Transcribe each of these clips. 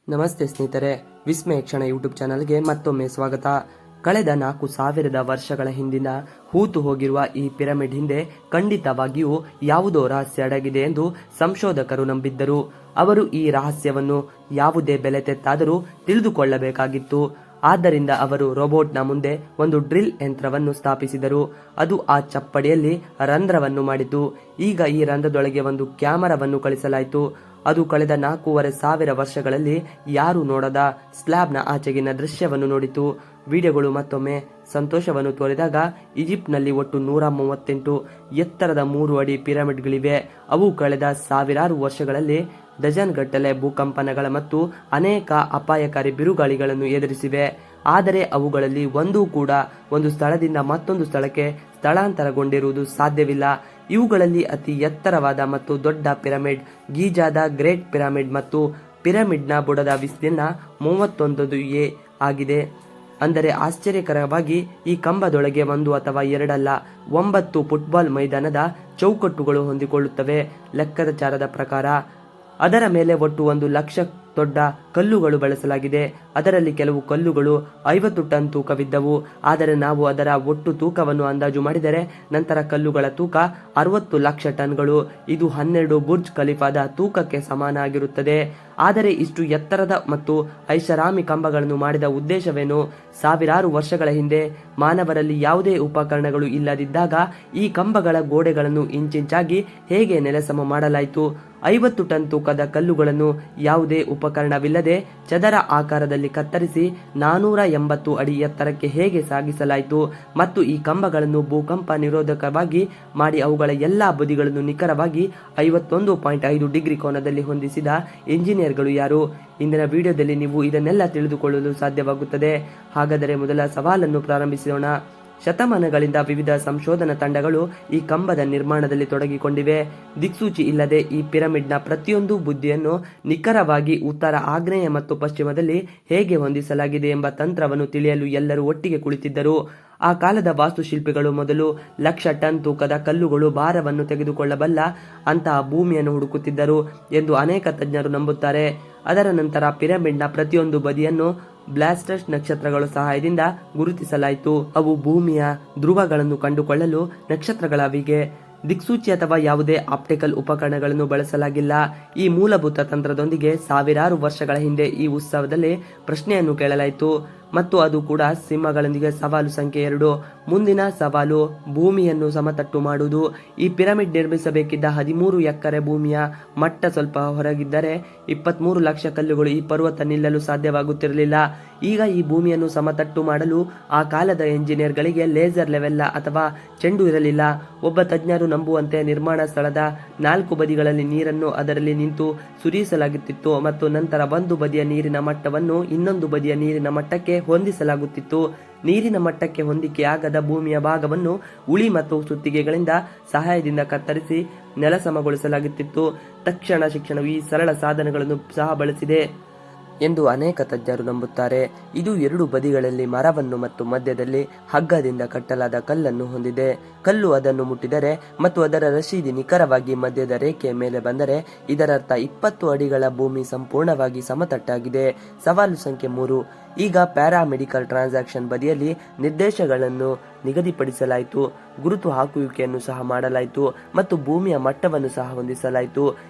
ನಮಸ್ತೆ ಸ್ನೇಹಿತರೆ, ವಿಸ್ಮಯ ಕ್ಷಣ ಯೂಟ್ಯೂಬ್ ಚಾನಲ್ಗೆ ಮತ್ತೊಮ್ಮೆ ಸ್ವಾಗತ. ಕಳೆದ 4,000 ವರ್ಷಗಳ ಹಿಂದಿನ ಹೂತು ಹೋಗಿರುವ ಈ ಪಿರಮಿಡ್ ಹಿಂದೆ ಖಂಡಿತವಾಗಿಯೂ ಯಾವುದೋ ರಹಸ್ಯ ಅಡಗಿದೆ ಎಂದು ಸಂಶೋಧಕರು ನಂಬಿದ್ದರು. ಅವರು ಈ ರಹಸ್ಯವನ್ನು ಯಾವುದೇ ಬೆಲೆ ತೆತ್ತಾದರೂ ತಿಳಿದುಕೊಳ್ಳಬೇಕಾಗಿತ್ತು. ಆದ್ದರಿಂದ ಅವರು ರೋಬೋಟ್ನ ಮುಂದೆ ಒಂದು ಡ್ರಿಲ್ ಯಂತ್ರವನ್ನು ಸ್ಥಾಪಿಸಿದರು. ಅದು ಆ ಚಪ್ಪಡಿಯಲ್ಲಿ ರಂಧ್ರವನ್ನು ಮಾಡಿತು. ಈಗ ಈ ರಂಧ್ರದೊಳಗೆ ಒಂದು ಕ್ಯಾಮರಾವನ್ನು ಕಳಿಸಲಾಯಿತು. ಅದು ಕಳೆದ 4,500 ವರ್ಷಗಳಲ್ಲಿ ಯಾರು ನೋಡದ ಸ್ಲ್ಯಾಬ್ನ ಆಚೆಗಿನ ದೃಶ್ಯವನ್ನು ನೋಡಿತು. ವಿಡಿಯೋಗಳು ಮತ್ತೊಮ್ಮೆ ಸಂತೋಷವನ್ನು ತೋರಿದಾಗ ಈಜಿಪ್ಟ್ನಲ್ಲಿ ಒಟ್ಟು 138 ಎತ್ತರದ 3 ಅಡಿ ಪಿರಮಿಡ್ಗಳಿವೆ. ಅವು ಕಳೆದ ಸಾವಿರಾರು ವರ್ಷಗಳಲ್ಲಿ ಡಜನ್ಗಟ್ಟಲೆ ಭೂಕಂಪನಗಳ ಮತ್ತು ಅನೇಕ ಅಪಾಯಕಾರಿ ಬಿರುಗಾಳಿಗಳನ್ನು ಎದುರಿಸಿವೆ. ಆದರೆ ಅವುಗಳಲ್ಲಿ ಒಂದೂ ಕೂಡ ಒಂದು ಸ್ಥಳದಿಂದ ಮತ್ತೊಂದು ಸ್ಥಳಕ್ಕೆ ಸ್ಥಳಾಂತರಗೊಂಡಿರುವುದು ಸಾಧ್ಯವಿಲ್ಲ. ಇವುಗಳಲ್ಲಿ ಅತಿ ಎತ್ತರವಾದ ಮತ್ತು ದೊಡ್ಡ ಪಿರಮಿಡ್ ಗೀಜಾದ ಗ್ರೇಟ್ ಪಿರಮಿಡ್ ಮತ್ತು ಪಿರಮಿಡ್ನ ಬುಡದ ವಿಸ್ತೀರ್ಣ 31 ಆಗಿದೆ. ಅಂದರೆ ಆಶ್ಚರ್ಯಕರವಾಗಿ ಈ ಕಂಬದೊಳಗೆ 1 ಅಥವಾ 2 ಅಲ್ಲ, 9 ಫುಟ್ಬಾಲ್ ಮೈದಾನದ ಚೌಕಟ್ಟುಗಳು ಹೊಂದಿಕೊಳ್ಳುತ್ತವೆ. ಲೆಕ್ಕಾಚಾರದ ಪ್ರಕಾರ ಅದರ ಮೇಲೆ ಒಟ್ಟು 1 ಲಕ್ಷ ದೊಡ್ಡ ಕಲ್ಲುಗಳು ಬಳಸಲಾಗಿದೆ. ಅದರಲ್ಲಿ ಕೆಲವು ಕಲ್ಲುಗಳು 50 ಟನ್ ತೂಕವಿದ್ದವು. ಆದರೆ ನಾವು ಅದರ ಒಟ್ಟು ತೂಕವನ್ನು ಅಂದಾಜು ಮಾಡಿದರೆ ನಂತರ ಕಲ್ಲುಗಳ ತೂಕ 60 ಲಕ್ಷ ಟನ್ಗಳು. ಇದು 12 ಬುರ್ಜ್ ಖಲೀಫಾದ ತೂಕಕ್ಕೆ ಸಮಾನಾಗಿರುತ್ತದೆ. ಆದರೆ ಇಷ್ಟು ಎತ್ತರದ ಮತ್ತು ಐಷಾರಾಮಿ ಕಂಬಗಳನ್ನು ಮಾಡಿದ ಉದ್ದೇಶವೇನು? ಸಾವಿರಾರು ವರ್ಷಗಳ ಹಿಂದೆ ಮಾನವರಲ್ಲಿ ಯಾವುದೇ ಉಪಕರಣಗಳು ಇಲ್ಲದಿದ್ದಾಗ ಈ ಕಂಬಗಳ ಗೋಡೆಗಳನ್ನು ಇಂಚಿಂಚಾಗಿ ಹೇಗೆ ನೆಲಸಮ ಮಾಡಲಾಯಿತು? 50 ಟನ್ ತೂಕದ ಕಲ್ಲುಗಳನ್ನು ಯಾವುದೇ ಉಪಕರಣವಿಲ್ಲದೆ ಚದರ ಆಕಾರದಲ್ಲಿ ಕತ್ತರಿಸಿ 480 ಅಡಿ ಎತ್ತರಕ್ಕೆ ಹೇಗೆ ಸಾಗಿಸಲಾಯಿತು? ಮತ್ತು ಈ ಕಂಬಗಳನ್ನು ಭೂಕಂಪ ನಿರೋಧಕವಾಗಿ ಮಾಡಿ ಅವುಗಳ ಎಲ್ಲಾ ಬದಿಗಳನ್ನು ನಿಖರವಾಗಿ 51.5 ಡಿಗ್ರಿ ಕೋನದಲ್ಲಿ ಹೊಂದಿಸಿದ ಇಂಜಿನಿಯರ್ಗಳು ಯಾರು? ಇಂದಿನ ವಿಡಿಯೋದಲ್ಲಿ ನೀವು ಇದನ್ನೆಲ್ಲ ತಿಳಿದುಕೊಳ್ಳಲು ಸಾಧ್ಯವಾಗುತ್ತದೆ. ಹಾಗಾದರೆ ಮೊದಲ ಸವಾಲನ್ನು ಪ್ರಾರಂಭಿಸೋಣ. ಶತಮಾನಗಳಿಂದ ವಿವಿಧ ಸಂಶೋಧನಾ ತಂಡಗಳು ಈ ಕಂಬದ ನಿರ್ಮಾಣದಲ್ಲಿ ತೊಡಗಿಕೊಂಡಿವೆ. ದಿಕ್ಸೂಚಿ ಇಲ್ಲದೆ ಈ ಪಿರಮಿಡ್ನ ಪ್ರತಿಯೊಂದು ಬುದ್ಧಿಯನ್ನು ನಿಖರವಾಗಿ ಉತ್ತರ, ಆಗ್ನೇಯ ಮತ್ತು ಪಶ್ಚಿಮದಲ್ಲಿ ಹೇಗೆ ಹೊಂದಿಸಲಾಗಿದೆ ಎಂಬ ತಂತ್ರವನ್ನು ತಿಳಿಯಲು ಎಲ್ಲರೂ ಒಟ್ಟಿಗೆ ಕುಳಿತಿದ್ದರು. ಆ ಕಾಲದ ವಾಸ್ತುಶಿಲ್ಪಿಗಳು ಮೊದಲು 1,00,000 ಟನ್ ತೂಕದ ಕಲ್ಲುಗಳು ಭಾರವನ್ನು ತೆಗೆದುಕೊಳ್ಳಬಲ್ಲ ಅಂತಹ ಭೂಮಿಯನ್ನು ಹುಡುಕುತ್ತಿದ್ದರು ಎಂದು ಅನೇಕ ತಜ್ಞರು ನಂಬುತ್ತಾರೆ. ಅದರ ನಂತರ ಪಿರಮಿಡ್ನ ಪ್ರತಿಯೊಂದು ಬದಿಯನ್ನು ಬ್ಲಾಸ್ಟಸ್ ನಕ್ಷತ್ರಗಳ ಸಹಾಯದಿಂದ ಗುರುತಿಸಲಾಯಿತು. ಅವು ಭೂಮಿಯ ಧ್ರುವಗಳನ್ನು ಕಂಡುಕೊಳ್ಳಲು ನಕ್ಷತ್ರಗಳಾಗಿವೆ. ದಿಕ್ಸೂಚಿ ಅಥವಾ ಯಾವುದೇ ಆಪ್ಟಿಕಲ್ ಉಪಕರಣಗಳನ್ನು ಬಳಸಲಾಗಿಲ್ಲ. ಈ ಮೂಲಭೂತ ತಂತ್ರದೊಂದಿಗೆ ಸಾವಿರಾರು ವರ್ಷಗಳ ಹಿಂದೆ ಈ ಉತ್ಸವದಲ್ಲಿ ಪ್ರಶ್ನೆಯನ್ನು ಕೇಳಲಾಯಿತು ಮತ್ತು ಅದು ಕೂಡ ಸಿಂಹಗಳೊಂದಿಗೆ. ಸವಾಲು ಸಂಖ್ಯೆ 2. ಮುಂದಿನ ಸವಾಲು ಭೂಮಿಯನ್ನು ಸಮತಟ್ಟು ಮಾಡುವುದು. ಈ ಪಿರಮಿಡ್ ನಿರ್ಮಿಸಬೇಕಿದ್ದ 13 ಎಕರೆ ಭೂಮಿಯ ಮಟ್ಟ ಸ್ವಲ್ಪ ಹೊರಗಿದ್ದರೆ 23 ಲಕ್ಷ ಕಲ್ಲುಗಳು ಈ ಪರ್ವತ ನಿಲ್ಲಲು ಸಾಧ್ಯವಾಗುತ್ತಿರಲಿಲ್ಲ. ಈಗ ಈ ಭೂಮಿಯನ್ನು ಸಮತಟ್ಟು ಮಾಡಲು ಆ ಕಾಲದ ಎಂಜಿನಿಯರ್ಗಳಿಗೆ ಲೇಸರ್ ಲೆವೆಲ್ಲ ಅಥವಾ ಚೆಂಡು ಇರಲಿಲ್ಲ. ಒಬ್ಬ ತಜ್ಞರು ನಂಬುವಂತೆ ನಿರ್ಮಾಣ ಸ್ಥಳದ 4 ಬದಿಗಳಲ್ಲಿ ನೀರನ್ನು ಅದರಲ್ಲಿ ನಿಂತು ಸುರಿಸಲಾಗುತ್ತಿತ್ತು ಮತ್ತು ನಂತರ ಒಂದು ಬದಿಯ ನೀರಿನ ಮಟ್ಟವನ್ನು ಇನ್ನೊಂದು ಬದಿಯ ನೀರಿನ ಮಟ್ಟಕ್ಕೆ ಹೊಂದಿಸಲಾಗುತ್ತಿತ್ತು. ನೀರಿನ ಮಟ್ಟಕ್ಕೆ ಹೊಂದಿಕೆಯಾಗದ ಭೂಮಿಯ ಭಾಗವನ್ನು ಉಳಿ ಮತ್ತು ಸುತ್ತಿಗೆಗಳಿಂದ ಸಹಾಯದಿಂದ ಕತ್ತರಿಸಿ ನೆಲಸಮಗೊಳಿಸಲಾಗುತ್ತಿತ್ತು. ತಕ್ಷಣ ಶಿಕ್ಷಣವು ಈ ಸರಳ ಸಾಧನಗಳನ್ನು ಸಹ ಬಳಸಿದೆ ಎಂದು ಅನೇಕ ತಜ್ಞರು ನಂಬುತ್ತಾರೆ. ಇದು 2 ಬದಿಗಳಲ್ಲಿ ಮರವನ್ನು ಮತ್ತು ಮಧ್ಯದಲ್ಲಿ ಹಗ್ಗದಿಂದ ಕಟ್ಟಲಾದ ಕಲ್ಲನ್ನು ಹೊಂದಿದೆ. ಕಲ್ಲು ಅದನ್ನು ಮುಟ್ಟಿದರೆ ಮತ್ತು ಅದರ ರಶೀದಿ ನಿಖರವಾಗಿ ಮಧ್ಯದ ರೇಖೆಯ ಮೇಲೆ ಬಂದರೆ ಇದರರ್ಥ 20 ಅಡಿಗಳ ಭೂಮಿ ಸಂಪೂರ್ಣವಾಗಿ ಸಮತಟ್ಟಾಗಿದೆ. ಸವಾಲು ಸಂಖ್ಯೆ 3. ಈಗ ಪ್ಯಾರಾಮೆಡಿಕಲ್ ಟ್ರಾನ್ಸಾಕ್ಷನ್ ಬದಿಯಲ್ಲಿ ನಿರ್ದೇಶಗಳನ್ನು ನಿಗದಿಪಡಿಸಲಾಯಿತು, ಗುರುತು ಹಾಕುವಿಕೆಯನ್ನು ಸಹ ಮಾಡಲಾಯಿತು ಮತ್ತು ಭೂಮಿಯ ಮಟ್ಟವನ್ನು ಸಹ ಹೊಂದಿಸಲಾಯಿತು.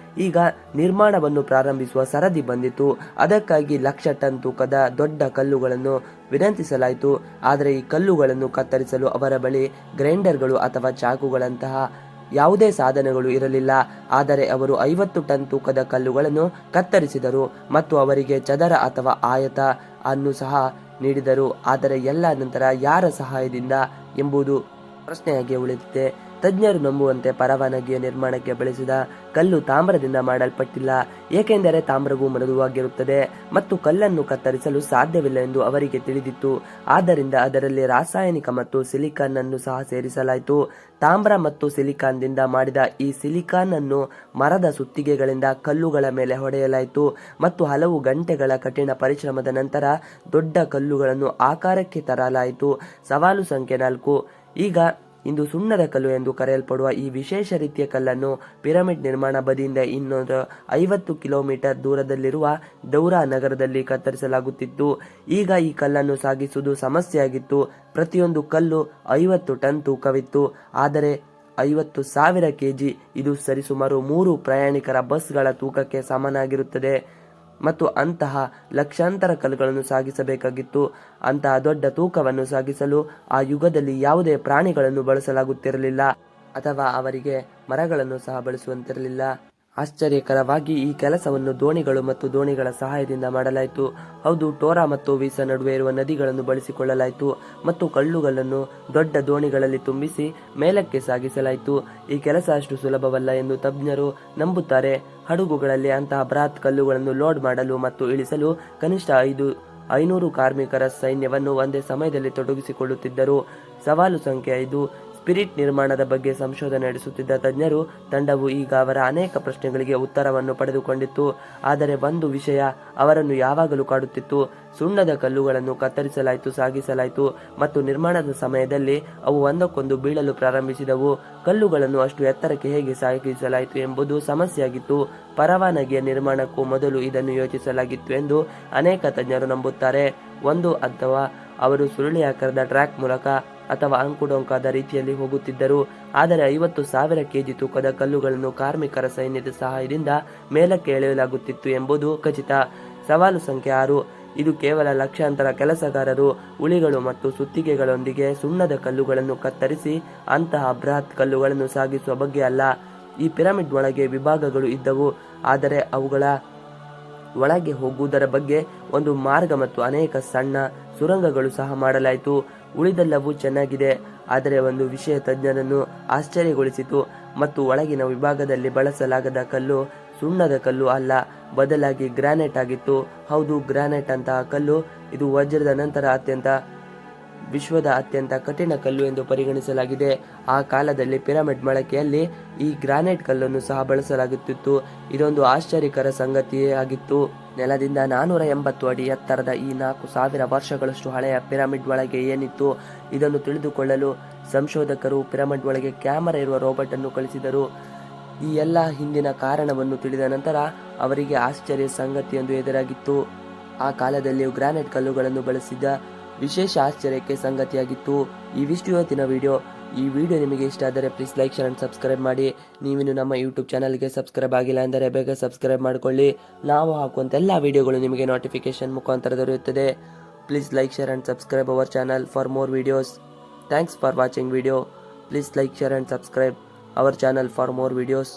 ಈಗ ನಿರ್ಮಾಣವನ್ನು ಪ್ರಾರಂಭಿಸುವ ಸರದಿ ಬಂದಿತು. ಅದಕ್ಕಾಗಿ 1,00,000 ಟನ್ ತೂಕದ ದೊಡ್ಡ ಕಲ್ಲುಗಳನ್ನು ವಿನಂತಿಸಲಾಯಿತು. ಆದರೆ ಈ ಕಲ್ಲುಗಳನ್ನು ಕತ್ತರಿಸಲು ಅವರ ಬಳಿ ಗ್ರೈಂಡರ್ಗಳು ಅಥವಾ ಚಾಕುಗಳಂತಹ ಯಾವುದೇ ಸಾಧನಗಳು ಇರಲಿಲ್ಲ. ಆದರೆ ಅವರು 50 ಟನ್ ತೂಕದ ಕಲ್ಲುಗಳನ್ನು ಕತ್ತರಿಸಿದರು ಮತ್ತು ಅವರಿಗೆ ಚದರ ಅಥವಾ ಆಯತ ಅನ್ನು ಸಹ ನೀಡಿದರು. ಆದರೆ ಎಲ್ಲ ನಂತರ ಯಾರ ಸಹಾಯದಿಂದ ಎಂಬುದು ಪ್ರಶ್ನೆಯಾಗಿ ಉಳಿದಿದೆ. ತಜ್ಞರು ನಂಬುವಂತೆ ಪರವಾನಗಿಯ ನಿರ್ಮಾಣಕ್ಕೆ ಬಳಸಿದ ಕಲ್ಲು ತಾಮ್ರದಿಂದ ಮಾಡಲ್ಪಟ್ಟಿಲ್ಲ, ಏಕೆಂದರೆ ತಾಮ್ರವು ಮೃದುವಾಗಿರುತ್ತದೆ ಮತ್ತು ಕಲ್ಲನ್ನು ಕತ್ತರಿಸಲು ಸಾಧ್ಯವಿಲ್ಲ ಎಂದು ಅವರಿಗೆ ತಿಳಿದಿತ್ತು. ಆದ್ದರಿಂದ ಅದರಲ್ಲಿ ರಾಸಾಯನಿಕ ಮತ್ತು ಸಿಲಿಕಾನ್ ಅನ್ನು ಸಹ ಸೇರಿಸಲಾಯಿತು. ತಾಮ್ರ ಮತ್ತು ಸಿಲಿಕಾನ್ದಿಂದ ಮಾಡಿದ ಈ ಸಿಲಿಕಾನ್ ಅನ್ನು ಮರದ ಸುತ್ತಿಗೆಗಳಿಂದ ಕಲ್ಲುಗಳ ಮೇಲೆ ಹೊಡೆಯಲಾಯಿತು ಮತ್ತು ಹಲವು ಗಂಟೆಗಳ ಕಠಿಣ ಪರಿಶ್ರಮದ ನಂತರ ದೊಡ್ಡ ಕಲ್ಲುಗಳನ್ನು ಆಕಾರಕ್ಕೆ ತರಲಾಯಿತು. ಸವಾಲು ಸಂಖ್ಯೆ 4. ಈಗ ಇಂದು ಸುಣ್ಣದ ಕಲ್ಲು ಎಂದು ಕರೆಯಲ್ಪಡುವ ಈ ವಿಶೇಷ ರೀತಿಯ ಕಲ್ಲನ್ನು ಪಿರಮಿಡ್ ನಿರ್ಮಾಣ ಬದಿಯಿಂದ 250 ಕಿಲೋಮೀಟರ್ ದೂರದಲ್ಲಿರುವ ದೌರಾ ನಗರದಲ್ಲಿ ಕತ್ತರಿಸಲಾಗುತ್ತಿತ್ತು. ಈಗ ಈ ಕಲ್ಲನ್ನು ಸಾಗಿಸುವುದು ಸಮಸ್ಯೆಯಾಗಿತ್ತು. ಪ್ರತಿಯೊಂದು ಕಲ್ಲು 50 ಟನ್ ತೂಕವಿತ್ತು. ಆದರೆ 50,000 kg, ಇದು ಸರಿಸುಮಾರು 3 ಪ್ರಯಾಣಿಕರ ಬಸ್ಗಳ ತೂಕಕ್ಕೆ ಸಮನಾಗಿರುತ್ತದೆ. ಮತ್ತು ಅಂತಹ ಲಕ್ಷಾಂತರ ಕಲ್ಲುಗಳನ್ನು ಸಾಗಿಸಬೇಕಾಗಿತ್ತು. ಅಂತಹ ದೊಡ್ಡ ತೂಕವನ್ನು ಸಾಗಿಸಲು ಆ ಯುಗದಲ್ಲಿ ಯಾವುದೇ ಪ್ರಾಣಿಗಳನ್ನು ಬಳಸಲಾಗುತ್ತಿರಲಿಲ್ಲ ಅಥವಾ ಅವರಿಗೆ ಮರಗಳನ್ನು ಸಹ ಬಳಸುವಂತಿರಲಿಲ್ಲ. ಆಶ್ಚರ್ಯಕರವಾಗಿ ಈ ಕೆಲಸವನ್ನು ದೋಣಿಗಳು ಮತ್ತು ದೋಣಿಗಳ ಸಹಾಯದಿಂದ ಮಾಡಲಾಯಿತು. ಹೌದು, ಟೋರಾ ಮತ್ತು ವೀಸಾ ನಡುವೆ ಇರುವ ನದಿಗಳನ್ನು ಬಳಸಿಕೊಳ್ಳಲಾಯಿತು ಮತ್ತು ಕಲ್ಲುಗಳನ್ನು ದೊಡ್ಡ ದೋಣಿಗಳಲ್ಲಿ ತುಂಬಿಸಿ ಮೇಲಕ್ಕೆ ಸಾಗಿಸಲಾಯಿತು. ಈ ಕೆಲಸ ಅಷ್ಟು ಸುಲಭವಲ್ಲ ಎಂದು ತಜ್ಞರು ನಂಬುತ್ತಾರೆ. ಹಡಗುಗಳಲ್ಲಿ ಅಂತಹ ಬೃಹತ್ ಕಲ್ಲುಗಳನ್ನು ಲೋಡ್ ಮಾಡಲು ಮತ್ತು ಇಳಿಸಲು ಕನಿಷ್ಠ 500 ಕಾರ್ಮಿಕರ ಸೈನ್ಯವನ್ನು ಒಂದೇ ಸಮಯದಲ್ಲಿ ತೊಡಗಿಸಿಕೊಳ್ಳುತ್ತಿದ್ದರು. ಸವಾಲು ಸಂಖ್ಯೆ 5. ಸ್ಪಿರಿಟ್ ನಿರ್ಮಾಣದ ಬಗ್ಗೆ ಸಂಶೋಧನೆ ನಡೆಸುತ್ತಿದ್ದ ತಜ್ಞರು ತಂಡವು ಈಗ ಅವರ ಅನೇಕ ಪ್ರಶ್ನೆಗಳಿಗೆ ಉತ್ತರವನ್ನು ಪಡೆದುಕೊಂಡಿತ್ತು. ಆದರೆ ಒಂದು ವಿಷಯ ಅವರನ್ನು ಯಾವಾಗಲೂ ಕಾಡುತ್ತಿತ್ತು. ಸುಣ್ಣದ ಕಲ್ಲುಗಳನ್ನು ಕತ್ತರಿಸಲಾಯಿತು, ಸಾಗಿಸಲಾಯಿತು ಮತ್ತು ನಿರ್ಮಾಣದ ಸಮಯದಲ್ಲಿ ಅವು ಒಂದಕ್ಕೊಂದು ಬೀಳಲು ಪ್ರಾರಂಭಿಸಿದವು. ಕಲ್ಲುಗಳನ್ನು ಅಷ್ಟು ಎತ್ತರಕ್ಕೆ ಹೇಗೆ ಸಾಗಿಸಲಾಯಿತು ಎಂಬುದು ಸಮಸ್ಯೆಯಾಗಿತ್ತು. ಪರವಾನಗಿಯ ನಿರ್ಮಾಣಕ್ಕೂ ಮೊದಲು ಇದನ್ನು ಯೋಚಿಸಲಾಗಿತ್ತು ಎಂದು ಅನೇಕ ತಜ್ಞರು ನಂಬುತ್ತಾರೆ. ಅಥವಾ ಅವರು ಸುರುಳಿಯಾಕಾರದ ಟ್ರ್ಯಾಕ್ ಮೂಲಕ ಅಥವಾ ಅಂಕುಡೊಂಕಾದ ರೀತಿಯಲ್ಲಿ ಹೋಗುತ್ತಿದ್ದರು. ಆದರೆ 50,000 kg ತೂಕದ ಕಲ್ಲುಗಳನ್ನು ಕಾರ್ಮಿಕರ ಸೈನ್ಯದ ಸಹಾಯದಿಂದ ಮೇಲಕ್ಕೆ ಎಳೆಯಲಾಗುತ್ತಿತ್ತು ಎಂಬುದು ಖಚಿತ. ಸವಾಲು ಸಂಖ್ಯೆ 6. ಇದು ಕೇವಲ ಲಕ್ಷಾಂತರ ಕೆಲಸಗಾರರು, ಉಳಿಗಳು ಮತ್ತು ಸುತ್ತಿಗೆಗಳೊಂದಿಗೆ ಸುಣ್ಣದ ಕಲ್ಲುಗಳನ್ನು ಕತ್ತರಿಸಿ ಅಂತಹ ಬೃಹತ್ ಕಲ್ಲುಗಳನ್ನು ಸಾಗಿಸುವ ಬಗ್ಗೆ ಅಲ್ಲ. ಈ ಪಿರಮಿಡ್ ಒಳಗೆ ವಿಭಾಗಗಳು ಇದ್ದವು, ಆದರೆ ಅವುಗಳ ಒಳಗೆ ಹೋಗುವುದರ ಬಗ್ಗೆ ಒಂದು ಮಾರ್ಗ ಮತ್ತು ಅನೇಕ ಸಣ್ಣ ಸುರಂಗಗಳು ಸಹ ಮಾಡಲಾಯಿತು. ಉಳಿದೆಲ್ಲವೂ ಚೆನ್ನಾಗಿದೆ, ಆದರೆ ಒಂದು ವಿಷಯ ತಜ್ಞರನ್ನು ಆಶ್ಚರ್ಯಗೊಳಿಸಿತು. ಮತ್ತು ಒಳಗಿನ ವಿಭಾಗದಲ್ಲಿ ಬಳಸಲಾಗದ ಕಲ್ಲು ಸುಣ್ಣದ ಕಲ್ಲು ಅಲ್ಲ, ಬದಲಾಗಿ ಗ್ರಾನೈಟ್ ಆಗಿತ್ತು. ಹೌದು, ಗ್ರಾನೈಟ್ ಅಂತಹ ಕಲ್ಲು. ಇದು ವಜ್ರದ ನಂತರ ವಿಶ್ವದ ಅತ್ಯಂತ ಕಠಿಣ ಕಲ್ಲು ಎಂದು ಪರಿಗಣಿಸಲಾಗಿದೆ. ಆ ಕಾಲದಲ್ಲಿ ಪಿರಮಿಡ್ ಬಳಕೆಯಲ್ಲಿ ಈ ಗ್ರಾನೈಟ್ ಕಲ್ಲನ್ನು ಸಹ ಬಳಸಲಾಗುತ್ತಿತ್ತು. ಇದೊಂದು ಆಶ್ಚರ್ಯಕರ ಸಂಗತಿಯೇ ಆಗಿತ್ತು. ನೆಲದಿಂದ 480 ಅಡಿ ಎತ್ತರದ ಈ 4,000 ವರ್ಷಗಳಷ್ಟು ಹಳೆಯ ಪಿರಮಿಡ್ ಒಳಗೆ ಏನಿತ್ತು? ಇದನ್ನು ತಿಳಿದುಕೊಳ್ಳಲು ಸಂಶೋಧಕರು ಪಿರಮಿಡ್ ಒಳಗೆ ಕ್ಯಾಮೆರಾ ಇರುವ ರೋಬೋಟ್ ಅನ್ನು ಕಳಿಸಿದರು. ಈ ಎಲ್ಲ ಹಿಂದಿನ ಕಾರಣವನ್ನು ತಿಳಿದ ನಂತರ ಅವರಿಗೆ ಆಶ್ಚರ್ಯ ಸಂಗತಿಯೊಂದು ಎದುರಾಗಿತ್ತು. ಆ ಕಾಲದಲ್ಲಿಯೂ ಗ್ರಾನೈಟ್ ಕಲ್ಲುಗಳನ್ನು ಬಳಸಿದ ವಿಶೇಷ ಆಶ್ಚರ್ಯಕ್ಕೆ ಸಂಗತಿಯಾಗಿತ್ತು. ಇವಿಷ್ಟು ಇವತ್ತಿನ ವಿಡಿಯೋ. ಈ ವಿಡಿಯೋ ನಿಮಗೆ ಇಷ್ಟ ಆದರೆ please like, share and subscribe ಮಾಡಿ. ನೀವಿನ್ನು ನಮ್ಮ ಯೂಟ್ಯೂಬ್ ಚಾನಲ್ಗೆ ಸಬ್ಸ್ಕ್ರೈಬ್ ಆಗಿಲ್ಲ ಅಂದರೆ ಬೇಗ ಸಬ್ಸ್ಕ್ರೈಬ್ ಮಾಡಿಕೊಳ್ಳಿ. ನಾವು ಹಾಕುವಂಥ ಎಲ್ಲ ವಿಡಿಯೋಗಳು ನಿಮಗೆ ನೋಟಿಫಿಕೇಶನ್ ಮುಖಾಂತರ ದೊರೆಯುತ್ತದೆ. Please like, share and subscribe our channel for more videos. Thanks for watching video. Please like, share and subscribe our channel for more videos.